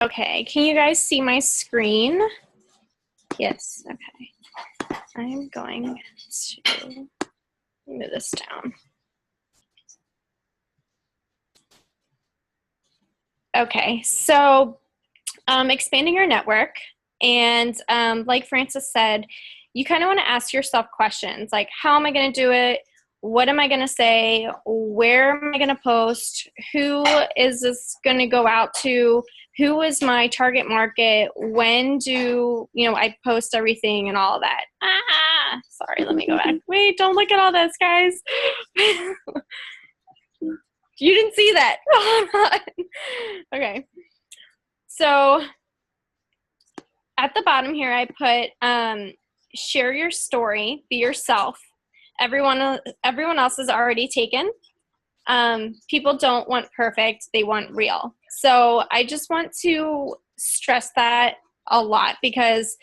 Okay, can you guys see my screen? Yes, okay. I'm going to move this down. Okay, so expanding your network, and like Frances said, you kind of want to ask yourself questions like, how am I going to do it? What am I going to say? Where am I going to post? Who is this going to go out to? Who is my target market? When do, I post everything and all of that? Sorry, let me go back. Wait, don't look at all this, guys. You didn't see that. Okay. So at the bottom here, I put share your story, be yourself. Everyone else is already taken. People don't want perfect, they want real. So I just want to stress that a lot because,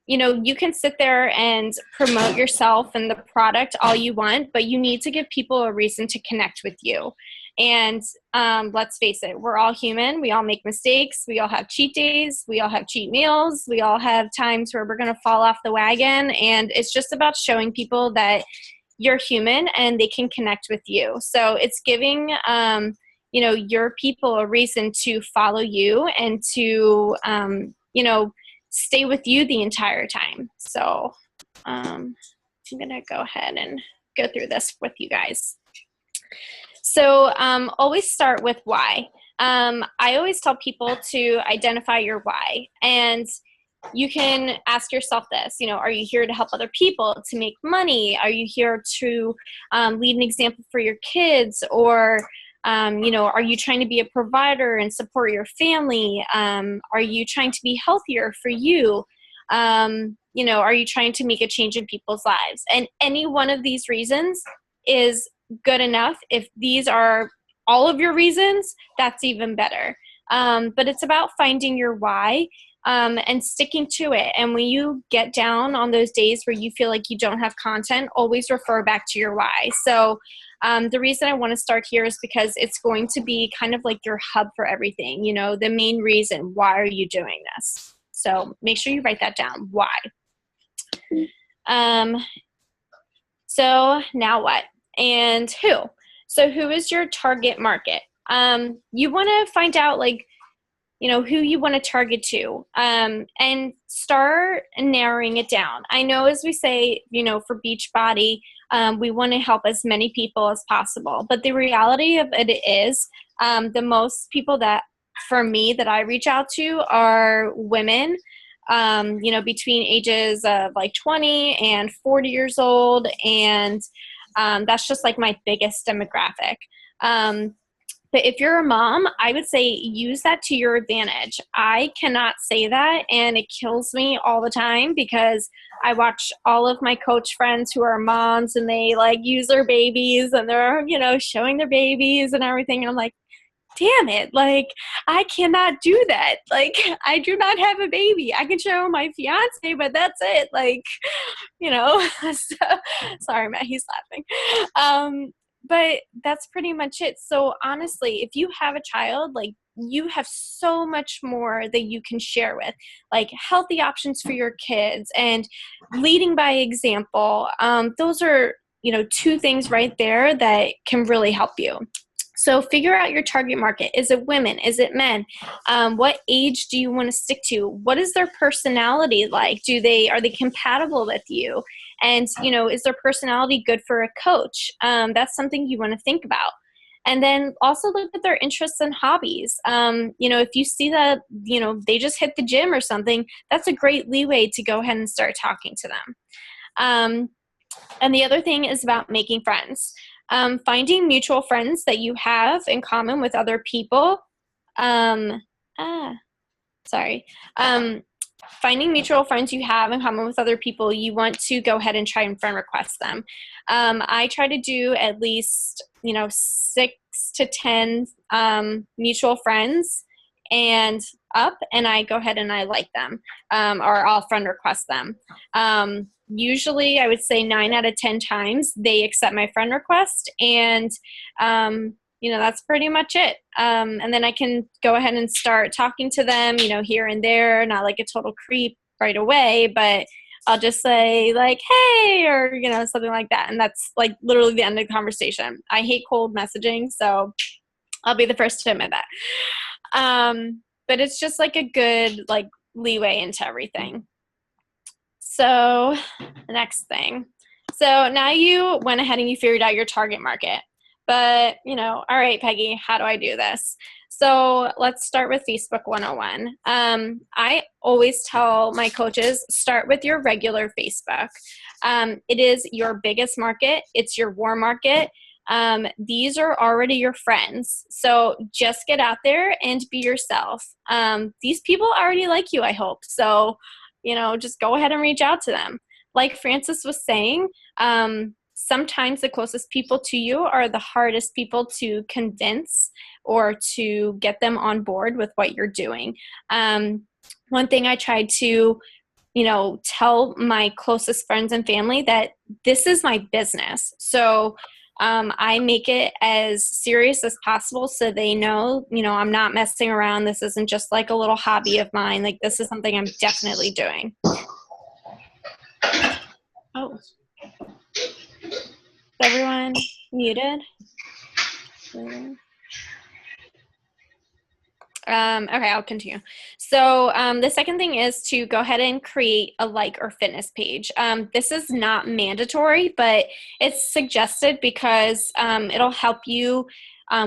you can sit there and promote yourself and the product all you want, but you need to give people a reason to connect with you. And let's face it, we're all human. We all make mistakes. We all have cheat days. We all have cheat meals. We all have times where we're going to fall off the wagon. And it's just about showing people that you're human and they can connect with you. So it's giving, your people a reason to follow you and to, stay with you the entire time. So I'm going to go ahead and go through this with you guys. So always start with why. I always tell people to identify your why. And you can ask yourself this, are you here to help other people, to make money? Are you here to lead an example for your kids? Or, are you trying to be a provider and support your family? Are you trying to be healthier for you? Are you trying to make a change in people's lives? And any one of these reasons is good enough. If these are all of your reasons, that's even better. But it's about finding your why and sticking to it. And when you get down on those days where you feel like you don't have content, always refer back to your why. So the reason I want to start here is because it's going to be kind of like your hub for everything, the main reason. Why are you doing this? So make sure you write that down. Why? So now what? And who? So who is your target market? You want to find out who you want to target to, and start narrowing it down. I know, as we say, for Beachbody, we want to help as many people as possible. But the reality of it is the most people that I reach out to are women, between ages of 20 and 40 years old. And that's just my biggest demographic. But if you're a mom, I would say use that to your advantage. I cannot say that, and it kills me all the time because I watch all of my coach friends who are moms, and they use their babies, and they're, showing their babies and everything. And I'm like, damn it. I cannot do that. I do not have a baby. I can show my fiance, but that's it. So, sorry, Matt, he's laughing. But that's pretty much it. So honestly, if you have a child, you have so much more that you can share with, healthy options for your kids and leading by example. Those are, two things right there that can really help you. So figure out your target market. Is it women? Is it men? What age do you want to stick to? What is their personality like? Are they compatible with you? And, is their personality good for a coach? That's something you want to think about. And then also look at their interests and hobbies. If you see that, they just hit the gym or something, that's a great leeway to go ahead and start talking to them. And the other thing is about making friends. Finding mutual friends that you have in common with other people. Finding mutual friends you have in common with other people, you want to go ahead and try and friend request them. I try to do at least, 6 to 10 mutual friends and up, and I go ahead and I like them, or I'll friend request them. Usually I would say 9 out of 10 times they accept my friend request, and that's pretty much it. And then I can go ahead and start talking to them, here and there, not like a total creep right away, but I'll just say like, hey, or, something like that. And that's like literally the end of the conversation. I hate cold messaging, so I'll be the first to admit that. But it's just like a good like leeway into everything. So the next thing. So now you went ahead and you figured out your target market. But, all right, Peggy, how do I do this? So let's start with Facebook 101. I always tell my coaches, start with your regular Facebook. It is your biggest market. It's your warm market. These are already your friends. So just get out there and be yourself. These people already like you, I hope. So, just go ahead and reach out to them. Like Francis was saying, sometimes the closest people to you are the hardest people to convince or to get them on board with what you're doing. One thing I tried to, tell my closest friends and family that this is my business. So I make it as serious as possible so they know, I'm not messing around. This isn't just like a little hobby of mine. Like, this is something I'm definitely doing. Oh. Is everyone muted? Okay, I'll continue. So the second thing is to go ahead and create a like or fitness page. This is not mandatory, but it's suggested because it'll help you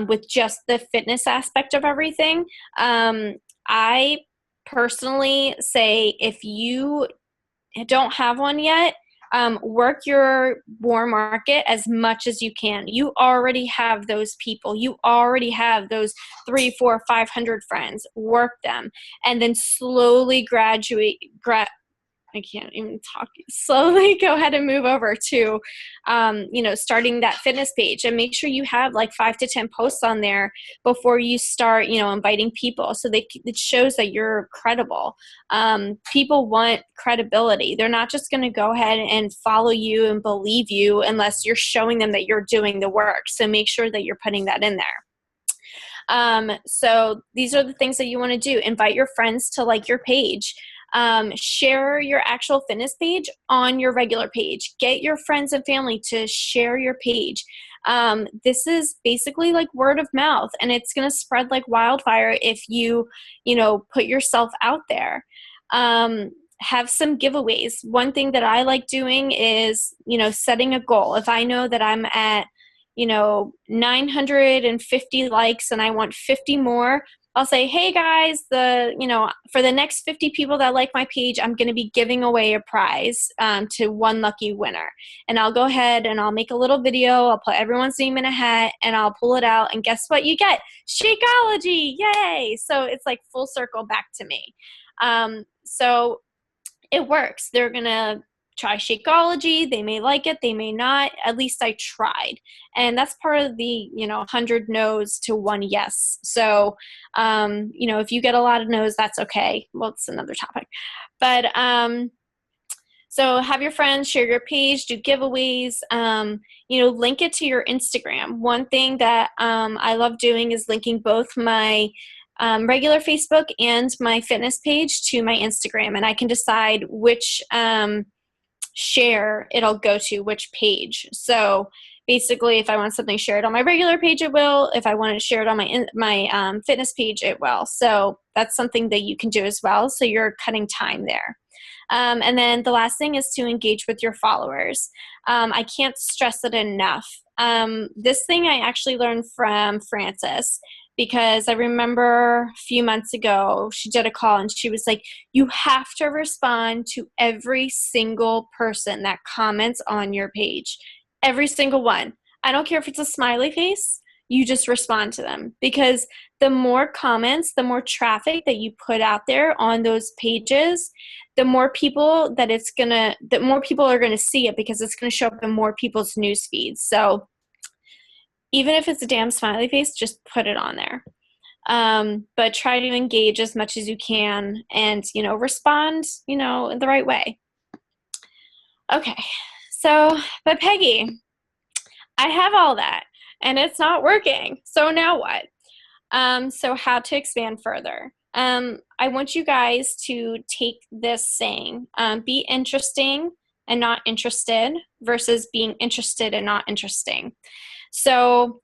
with just the fitness aspect of everything. I personally say if you don't have one yet, work your warm market as much as you can. You already have those people. You already have those 300, 400, 500 friends. Work them, and then slowly I can't even talk. Slowly go ahead and move over to, starting that fitness page, and make sure you have like 5 to 10 posts on there before you start, inviting people. So it shows that you're credible. People want credibility. They're not just going to go ahead and follow you and believe you unless you're showing them that you're doing the work. So make sure that you're putting that in there. So these are the things that you want to do. Invite your friends to like your page. Share your actual fitness page on your regular page. Get your friends and family to share your page. This is basically like word of mouth, and it's going to spread like wildfire if you, put yourself out there. Have some giveaways. One thing that I like doing is, setting a goal. If I know that I'm at, 950 likes and I want 50 more, I'll say, hey guys, for the next 50 people that like my page, I'm going to be giving away a prize to one lucky winner. And I'll go ahead and I'll make a little video. I'll put everyone's name in a hat and I'll pull it out. And guess what you get? Shakeology. Yay. So it's like full circle back to me. So it works. They're going to try Shakeology. They may like it. They may not. At least I tried. And that's part of the, 100 no's to 1 yes. So, if you get a lot of no's, that's okay. Well, it's another topic. But so have your friends share your page, do giveaways, link it to your Instagram. One thing that I love doing is linking both my regular Facebook and my fitness page to my Instagram. And I can decide which share it'll go to, which page. So basically, if I want something shared on my regular page, it will. If I want to share it on my fitness page, it will. So that's something that you can do as well. So you're cutting time there. And then the last thing is to engage with your followers. I can't stress it enough. This thing I actually learned from Francis, because I remember a few months ago, she did a call and she was like, you have to respond to every single person that comments on your page. Every single one. I don't care if it's a smiley face, you just respond to them, because the more comments, the more traffic that you put out there on those pages, the more people are going to see it, because it's going to show up in more people's news feeds. So even if it's a damn smiley face, just put it on there. But try to engage as much as you can and, respond, in the right way. Okay. So, but Peggy, I have all that. and it's not working. So now what? So how to expand further. I want you guys to take this saying, be interesting and not interested versus being interested and not interesting. So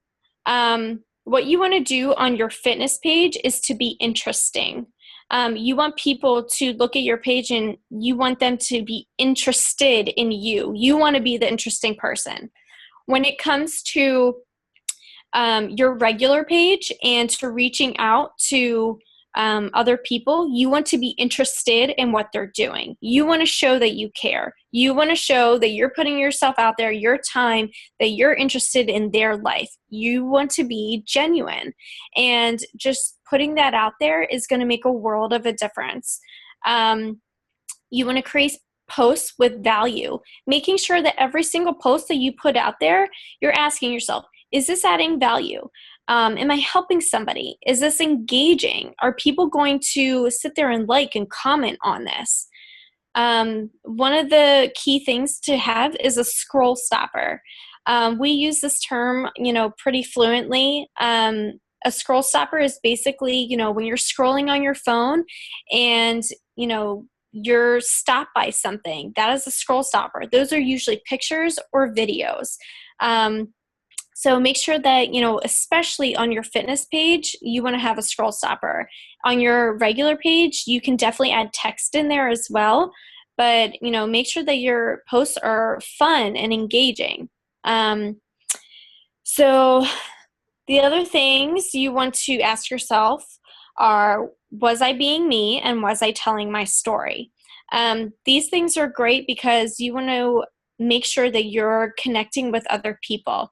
what you want to do on your fitness page is to be interesting. You want people to look at your page and you want them to be interested in you. You want to be the interesting person. When it comes to your regular page and to reaching out to other people, you want to be interested in what they're doing. You want to show that you care. You want to show that you're putting yourself out there, your time, that you're interested in their life. You want to be genuine. And just putting that out there is going to make a world of a difference. You want to create posts with value, making sure that every single post that you put out there, you're asking yourself, is this adding value? Am I helping somebody? Is this engaging? Are people going to sit there and like and comment on this? One of the key things to have is a scroll stopper. We use this term, pretty fluently. A scroll stopper is basically, when you're scrolling on your phone and, you're stopped by something. That is a scroll stopper. Those are usually pictures or videos. So make sure that, especially on your fitness page, you want to have a scroll stopper. On your regular page, you can definitely add text in there as well. But, make sure that your posts are fun and engaging. So the other things you want to ask yourself are, was I being me and was I telling my story? These things are great because you want to make sure that you're connecting with other people.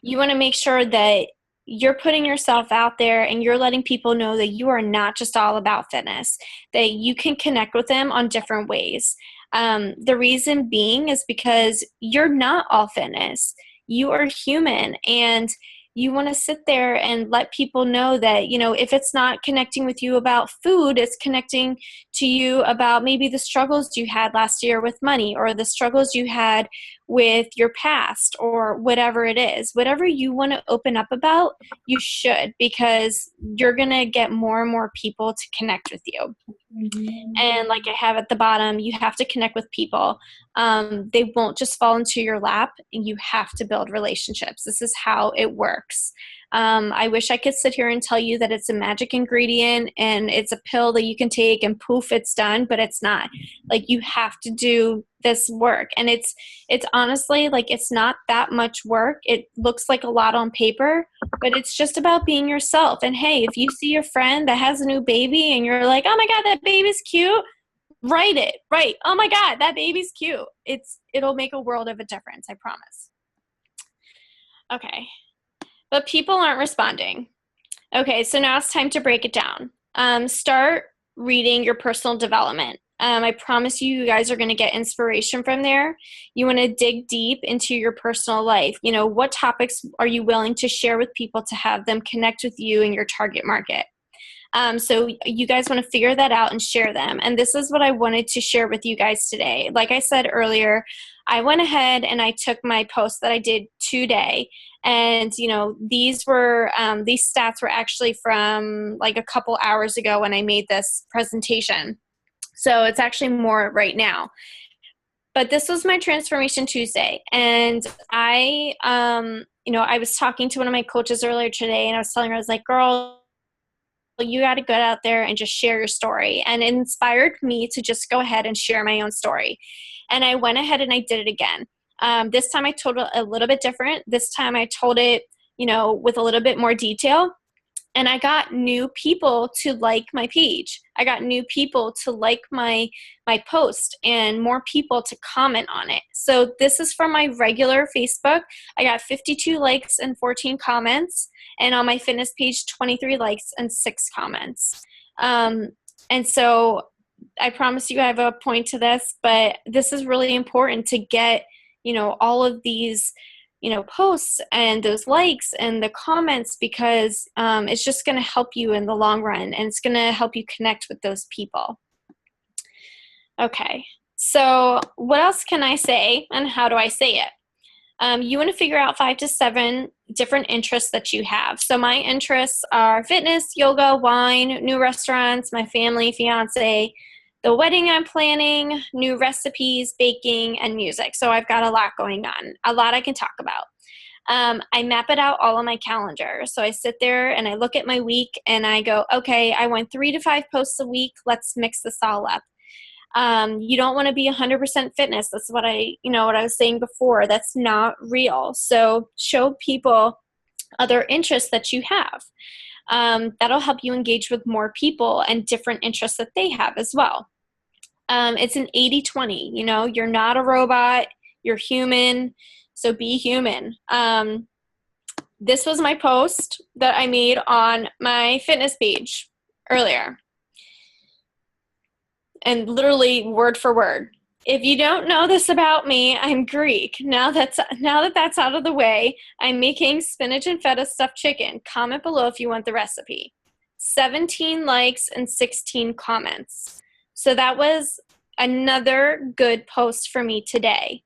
You want to make sure that you're putting yourself out there and you're letting people know that you are not just all about fitness, that you can connect with them on different ways. The reason being is because you're not all fitness. You are human, and you want to sit there and let people know that, if it's not connecting with you about food, it's connecting to you about maybe the struggles you had last year with money, or the struggles you had with your past, or whatever it is. Whatever you want to open up about, you should, because you're going to get more and more people to connect with you. And like I have at the bottom, you have to connect with people. They won't just fall into your lap, and you have to build relationships. This is how it works. I wish I could sit here and tell you that it's a magic ingredient and it's a pill that you can take and poof, it's done, but it's not. Like, you have to do this work. And it's honestly, like, it's not that much work. It looks like a lot on paper, but it's just about being yourself. And hey, if you see your friend that has a new baby and you're like, oh my God, that baby's cute, write it. Right. Oh my God, that baby's cute. It'll make a world of a difference. I promise. Okay. But people aren't responding. Okay, so now it's time to break it down. Start reading your personal development. I promise you guys are going to get inspiration from there. You want to dig deep into your personal life. What topics are you willing to share with people to have them connect with you in your target market? So you guys want to figure that out and share them. And this is what I wanted to share with you guys today. Like I said earlier, I went ahead and I took my post that I did today. And, these stats were actually from like a couple hours ago when I made this presentation. So it's actually more right now. But this was my Transformation Tuesday. And I was talking to one of my coaches earlier today, and I was telling her, I was like, girl, you got to get out there and just share your story. And it inspired me to just go ahead and share my own story. And I went ahead and I did it again. This time I told it a little bit different. This time I told it, with a little bit more detail. And I got new people to like my page. I got new people to like my post, and more people to comment on it. So this is from my regular Facebook. I got 52 likes and 14 comments. And on my fitness page, 23 likes and 6 comments. And so I promise you I have a point to this, but this is really important to get, all of these, posts and those likes and the comments, because it's just going to help you in the long run, and it's going to help you connect with those people. Okay, so what else can I say, and how do I say it? You want to figure out 5 to 7 different interests that you have. So my interests are fitness, yoga, wine, new restaurants, my family, fiance, the wedding I'm planning, new recipes, baking, and music. So I've got a lot going on, a lot I can talk about. I map it out all on my calendar. So I sit there and I look at my week and I go, okay, I want 3 to 5 posts a week. Let's mix this all up. You don't want to be 100% fitness. That's what what I was saying before. That's not real. So show people other interests that you have. That'll help you engage with more people and different interests that they have as well. It's an 80-20, you're not a robot, you're human, so be human. This was my post that I made on my fitness page earlier. And literally word for word. If you don't know this about me, I'm Greek. Now that that's out of the way, I'm making spinach and feta stuffed chicken. Comment below if you want the recipe. 17 likes and 16 comments. So that was another good post for me today.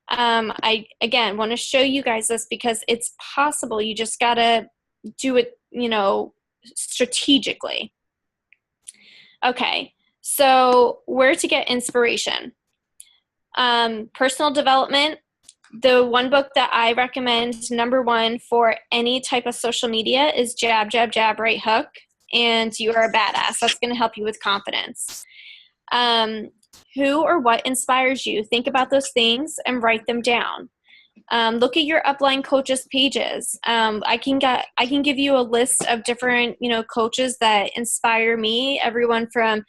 I, again, want to show you guys this because it's possible. You just got to do it, strategically. Okay. So where to get inspiration? Personal development. The one book that I recommend, number one for any type of social media, is Jab, Jab, Jab, Right Hook. And You Are a Badass. That's going to help you with confidence. Who or what inspires you? Think about those things and write them down. Look at your upline coaches pages. I can give you a list of different, coaches that inspire me. Everyone from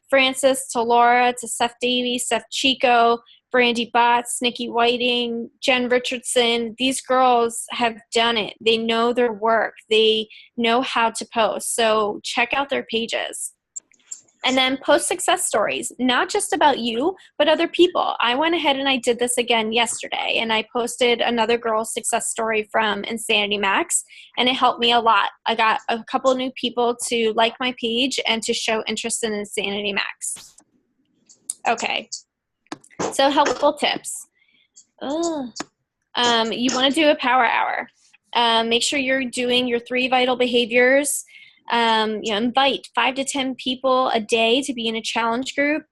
Francis to Laura to Seth Davies, Seth Chico, Brandy Botts, Nikki Whiting, Jen Richardson. These girls have done it. They know their work. They know how to post. So check out their pages. And then post success stories, not just about you, but other people. I went ahead and I did this again yesterday, and I posted another girl's success story from Insanity Max, and it helped me a lot. I got a couple of new people to like my page and to show interest in Insanity Max. Okay, so helpful tips. You want to do a power hour. Make sure you're doing your 3 vital behaviors. Invite 5 to 10 people a day to be in a challenge group.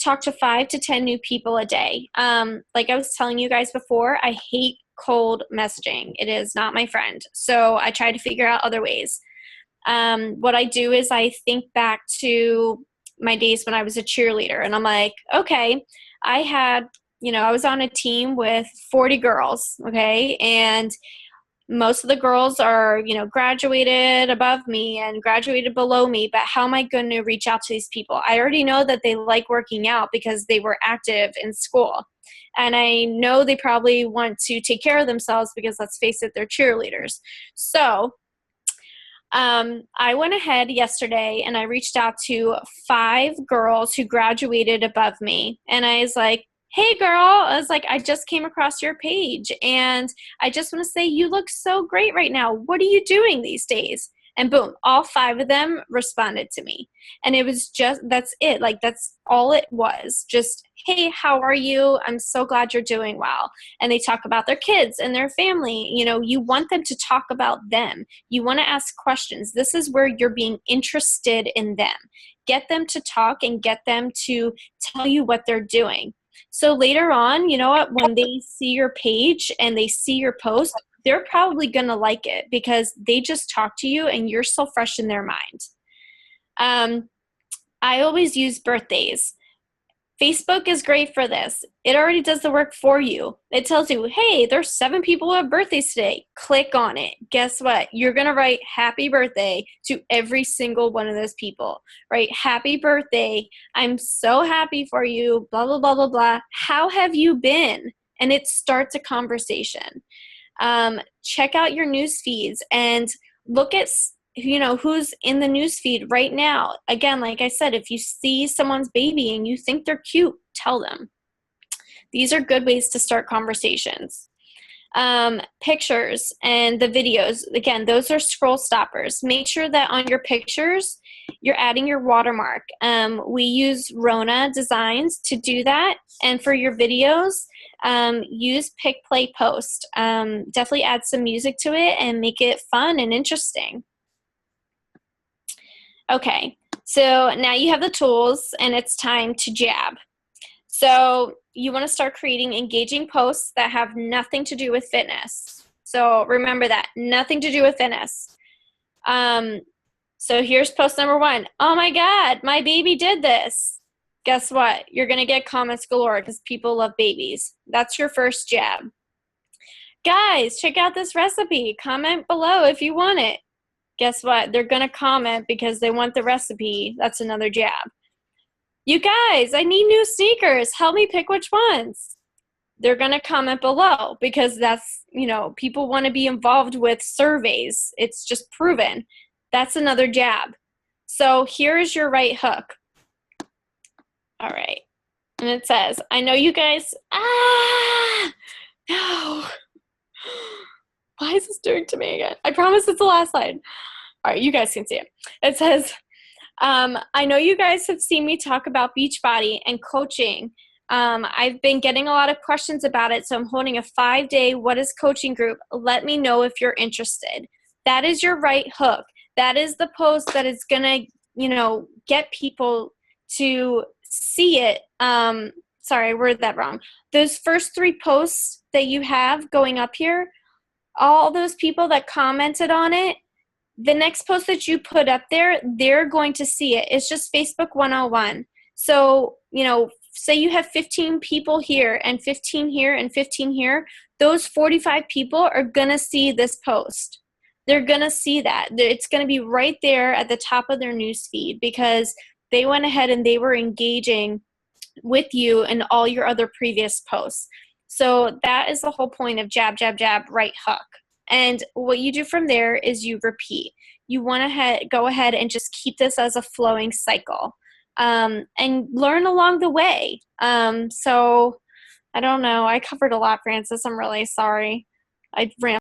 Talk to 5 to 10 new people a day. Like I was telling you guys before, I hate cold messaging. It is not my friend. So I try to figure out other ways. What I do is I think back to my days when I was a cheerleader, and I'm like, okay, I was on a team with 40 girls, okay, and most of the girls are, graduated above me and graduated below me, but how am I going to reach out to these people? I already know that they like working out because they were active in school. And I know they probably want to take care of themselves because, let's face it, they're cheerleaders. So I went ahead yesterday and I reached out to 5 girls who graduated above me. And I was like, hey girl, I was like, I just came across your page and I just want to say you look so great right now. What are you doing these days? And boom, all 5 of them responded to me. And it was that's it. Like, that's all it was. Just, hey, how are you? I'm so glad you're doing well. And they talk about their kids and their family. You want them to talk about them. You want to ask questions. This is where you're being interested in them. Get them to talk and get them to tell you what they're doing. So later on, when they see your page and they see your post, they're probably going to like it because they just talk to you and you're so fresh in their mind. I always use birthdays. Facebook is great for this. It already does the work for you. It tells you, hey, there's 7 people who have birthdays today. Click on it. Guess what? You're going to write happy birthday to every single one of those people, right? Happy birthday. I'm so happy for you, blah, blah, blah, blah, blah. How have you been? And it starts a conversation. Check out your news feeds and look at who's in the newsfeed right now. Again, like I said, if you see someone's baby and you think they're cute, tell them. These are good ways to start conversations. Pictures and the videos, again, those are scroll stoppers. Make sure that on your pictures, you're adding your watermark. We use Rona Designs to do that. And for your videos, use Pick, Play, Post. Definitely add some music to it and make it fun and interesting. Okay, so now you have the tools and it's time to jab. So you want to start creating engaging posts that have nothing to do with fitness. So remember that, nothing to do with fitness. So here's post number 1. Oh my God, my baby did this. Guess what? You're going to get comments galore because people love babies. That's your first jab. Guys, check out this recipe. Comment below if you want it. Guess what? They're going to comment because they want the recipe. That's another jab. You guys, I need new sneakers. Help me pick which ones. They're going to comment below because that's, people want to be involved with surveys. It's just proven. That's another jab. So here's your right hook. All right. And it says, I know you guys, no. Why is this doing to me again? I promise it's the last slide. All right, you guys can see it. It says, I know you guys have seen me talk about Beachbody and coaching. I've been getting a lot of questions about it, so I'm holding a 5-day What is Coaching group. Let me know if you're interested. That is your right hook. That is the post that is going to, get people to see it. Sorry, I worded that wrong. Those first 3 posts that you have going up here, all those people that commented on it, the next post that you put up there, they're going to see it. It's just Facebook 101. So, say you have 15 people here and 15 here and 15 here, those 45 people are going to see this post. They're going to see that. It's going to be right there at the top of their news feed because they went ahead and they were engaging with you in all your other previous posts. So that is the whole point of jab, jab, jab, right hook. And what you do from there is you repeat. You want to go ahead and just keep this as a flowing cycle and learn along the way. So I don't know. I covered a lot, Francis. I'm really sorry. I ran